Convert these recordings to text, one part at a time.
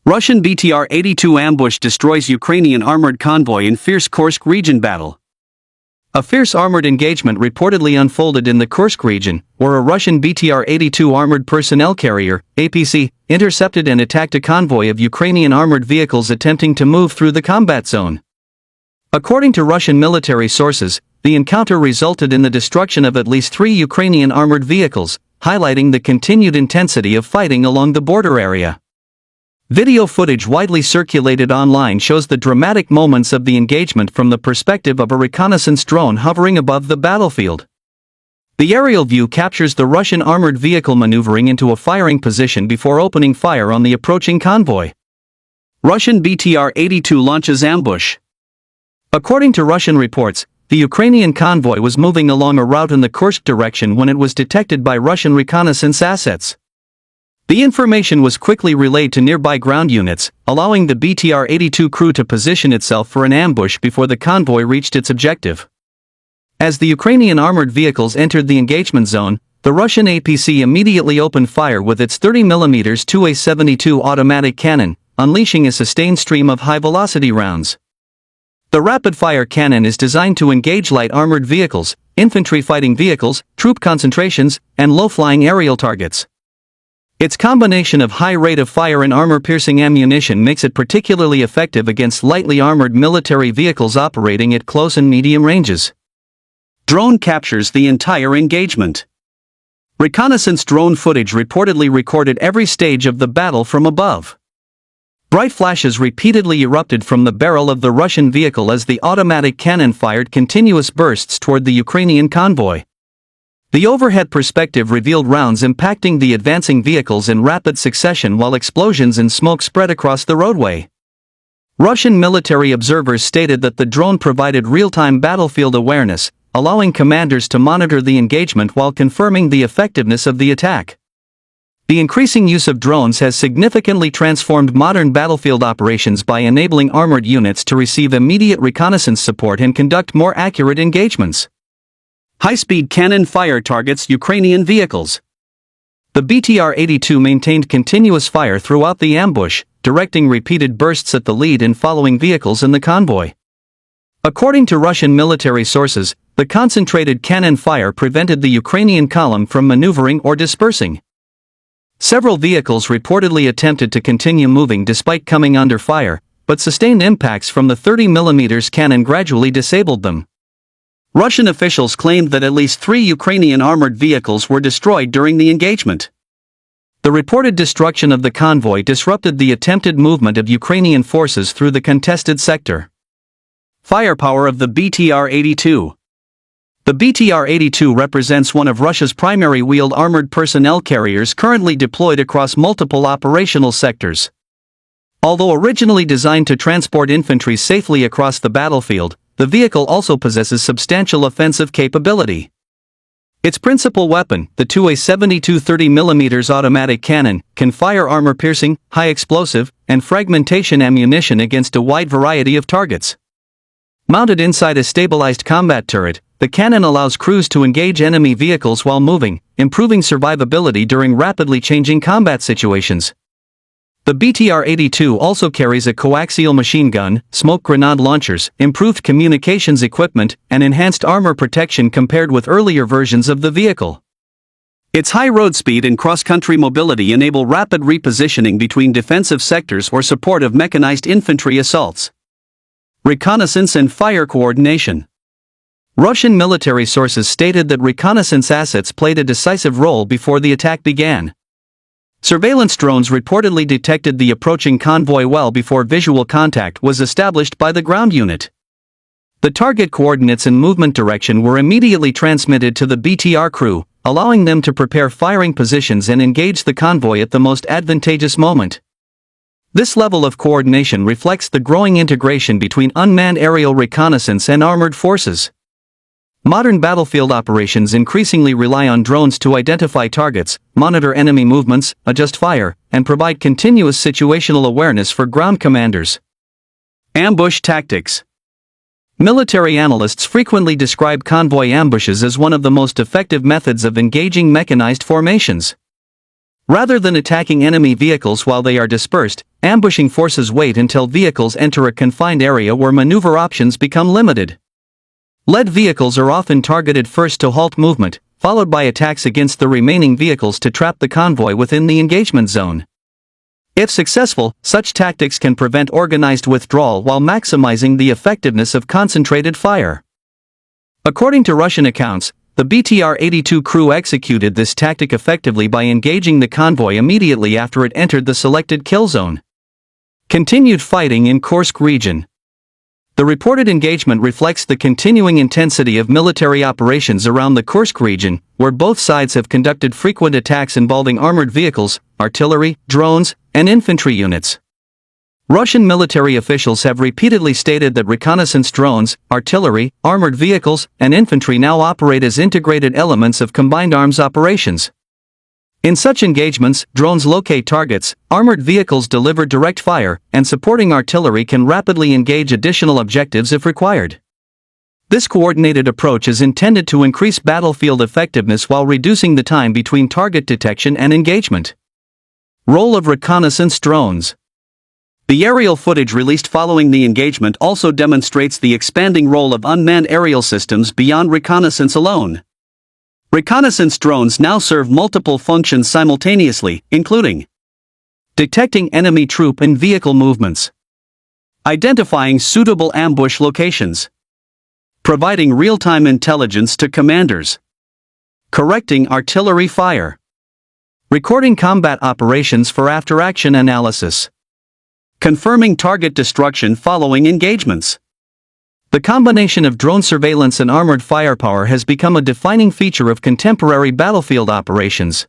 Russian BTR-82 ambush destroys Ukrainian armored convoy in fierce Kursk region battle. A fierce armored engagement reportedly unfolded in the Kursk region, where a Russian BTR-82 armored personnel carrier, APC, intercepted and attacked a convoy of Ukrainian armored vehicles attempting to move through the combat zone. According to Russian military sources, the encounter resulted in the destruction of at least 3 Ukrainian armored vehicles, highlighting the continued intensity of fighting along the border area. Video footage widely circulated online shows the dramatic moments of the engagement from the perspective of a reconnaissance drone hovering above the battlefield. The aerial view captures the Russian armored vehicle maneuvering into a firing position before opening fire on the approaching convoy. Russian BTR-82 launches ambush. According to Russian reports, the Ukrainian convoy was moving along a route in the Kursk direction when it was detected by Russian reconnaissance assets. The information was quickly relayed to nearby ground units, allowing the BTR-82 crew to position itself for an ambush before the convoy reached its objective. As the Ukrainian armored vehicles entered the engagement zone, the Russian APC immediately opened fire with its 30mm 2A72 automatic cannon, unleashing a sustained stream of high-velocity rounds. The rapid-fire cannon is designed to engage light armored vehicles, infantry fighting vehicles, troop concentrations, and low-flying aerial targets. Its combination of high rate of fire and armor-piercing ammunition makes it particularly effective against lightly armored military vehicles operating at close and medium ranges. Drone captures the entire engagement. Reconnaissance drone footage reportedly recorded every stage of the battle from above. Bright flashes repeatedly erupted from the barrel of the Russian vehicle as the automatic cannon fired continuous bursts toward the Ukrainian convoy. The overhead perspective revealed rounds impacting the advancing vehicles in rapid succession while explosions and smoke spread across the roadway. Russian military observers stated that the drone provided real-time battlefield awareness, allowing commanders to monitor the engagement while confirming the effectiveness of the attack. The increasing use of drones has significantly transformed modern battlefield operations by enabling armored units to receive immediate reconnaissance support and conduct more accurate engagements. High-speed cannon fire targets Ukrainian vehicles. The BTR-82 maintained continuous fire throughout the ambush, directing repeated bursts at the lead and following vehicles in the convoy. According to Russian military sources, the concentrated cannon fire prevented the Ukrainian column from maneuvering or dispersing. Several vehicles reportedly attempted to continue moving despite coming under fire, but sustained impacts from the 30mm cannon gradually disabled them. Russian officials claimed that at least 3 Ukrainian armored vehicles were destroyed during the engagement. The reported destruction of the convoy disrupted the attempted movement of Ukrainian forces through the contested sector. Firepower of the BTR-82. The BTR-82 represents one of Russia's primary wheeled armored personnel carriers currently deployed across multiple operational sectors. Although originally designed to transport infantry safely across the battlefield, the vehicle also possesses substantial offensive capability. Its principal weapon, the 2A72 30mm automatic cannon, can fire armor-piercing, high-explosive, and fragmentation ammunition against a wide variety of targets. Mounted inside a stabilized combat turret, the cannon allows crews to engage enemy vehicles while moving, improving survivability during rapidly changing combat situations. The BTR-82 also carries a coaxial machine gun, smoke grenade launchers, improved communications equipment, and enhanced armor protection compared with earlier versions of the vehicle. Its high road speed and cross-country mobility enable rapid repositioning between defensive sectors or support of mechanized infantry assaults. Reconnaissance and fire coordination. Russian military sources stated that reconnaissance assets played a decisive role before the attack began. Surveillance drones reportedly detected the approaching convoy well before visual contact was established by the ground unit. The target coordinates and movement direction were immediately transmitted to the BTR crew, allowing them to prepare firing positions and engage the convoy at the most advantageous moment. This level of coordination reflects the growing integration between unmanned aerial reconnaissance and armored forces. Modern battlefield operations increasingly rely on drones to identify targets, monitor enemy movements, adjust fire, and provide continuous situational awareness for ground commanders. Ambush tactics. Military analysts frequently describe convoy ambushes as one of the most effective methods of engaging mechanized formations. Rather than attacking enemy vehicles while they are dispersed, ambushing forces wait until vehicles enter a confined area where maneuver options become limited. Led vehicles are often targeted first to halt movement, followed by attacks against the remaining vehicles to trap the convoy within the engagement zone. If successful, such tactics can prevent organized withdrawal while maximizing the effectiveness of concentrated fire. According to Russian accounts, the BTR-82 crew executed this tactic effectively by engaging the convoy immediately after it entered the selected kill zone. Continued fighting in Kursk region. The reported engagement reflects the continuing intensity of military operations around the Kursk region, where both sides have conducted frequent attacks involving armored vehicles, artillery, drones, and infantry units. Russian military officials have repeatedly stated that reconnaissance drones, artillery, armored vehicles, and infantry now operate as integrated elements of combined arms operations. In such engagements, drones locate targets, armored vehicles deliver direct fire, and supporting artillery can rapidly engage additional objectives if required. This coordinated approach is intended to increase battlefield effectiveness while reducing the time between target detection and engagement. Role of reconnaissance drones. The aerial footage released following the engagement also demonstrates the expanding role of unmanned aerial systems beyond reconnaissance alone. Reconnaissance drones now serve multiple functions simultaneously, including detecting enemy troop and vehicle movements, identifying suitable ambush locations, providing real-time intelligence to commanders, correcting artillery fire, recording combat operations for after-action analysis, confirming target destruction following engagements. The combination of drone surveillance and armored firepower has become a defining feature of contemporary battlefield operations.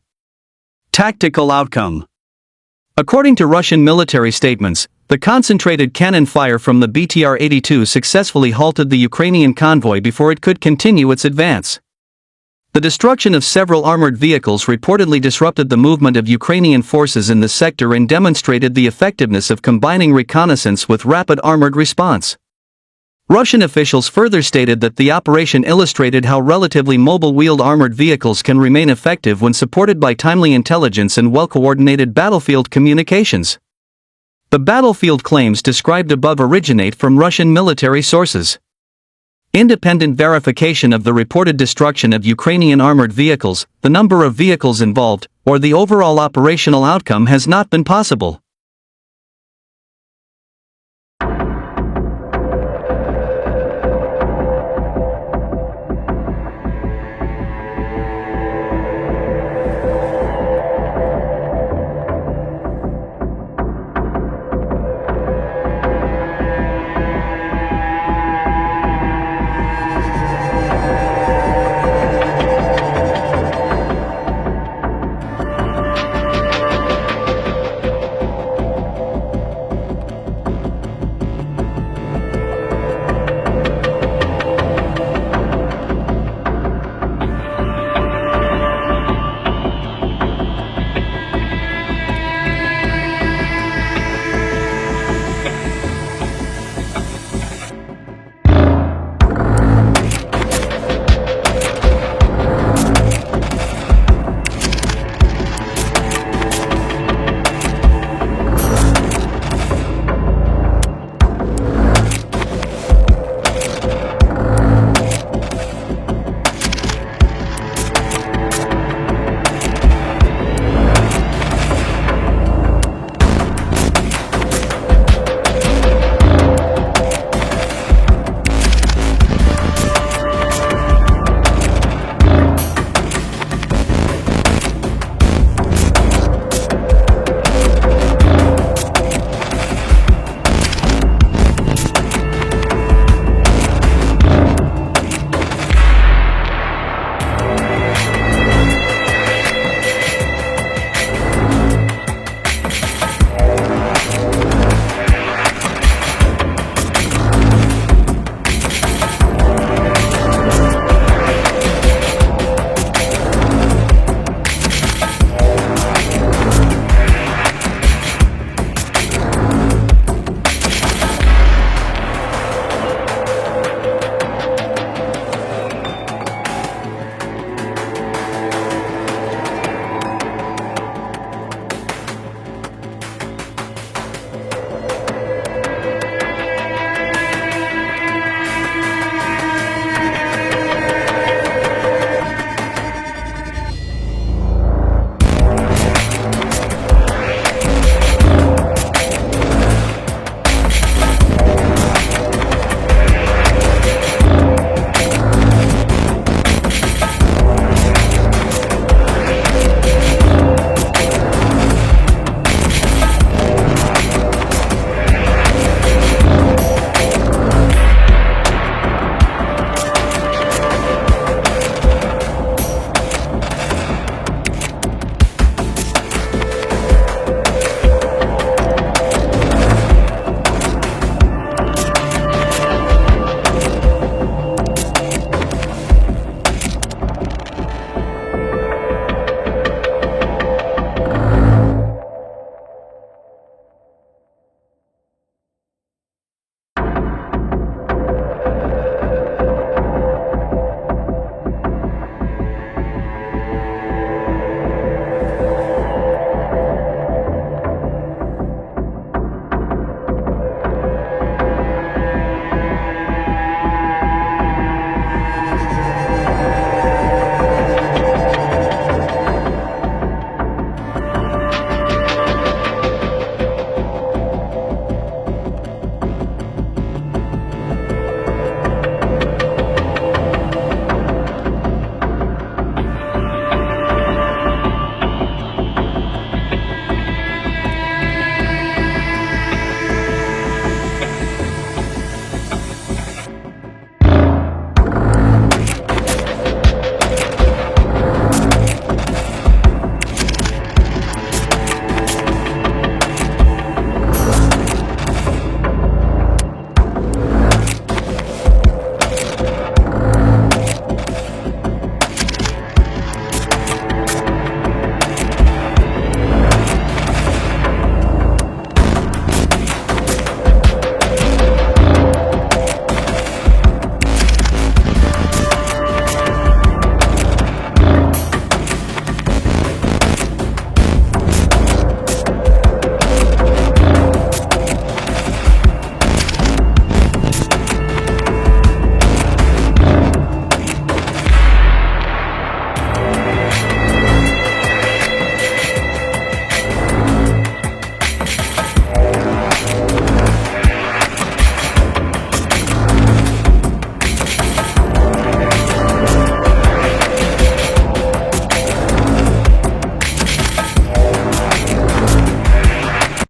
Tactical outcome. According to Russian military statements, the concentrated cannon fire from the BTR-82 successfully halted the Ukrainian convoy before it could continue its advance. The destruction of several armored vehicles reportedly disrupted the movement of Ukrainian forces in the sector and demonstrated the effectiveness of combining reconnaissance with rapid armored response. Russian officials further stated that the operation illustrated how relatively mobile-wheeled armored vehicles can remain effective when supported by timely intelligence and well-coordinated battlefield communications. The battlefield claims described above originate from Russian military sources. Independent verification of the reported destruction of Ukrainian armored vehicles, the number of vehicles involved, or the overall operational outcome has not been possible.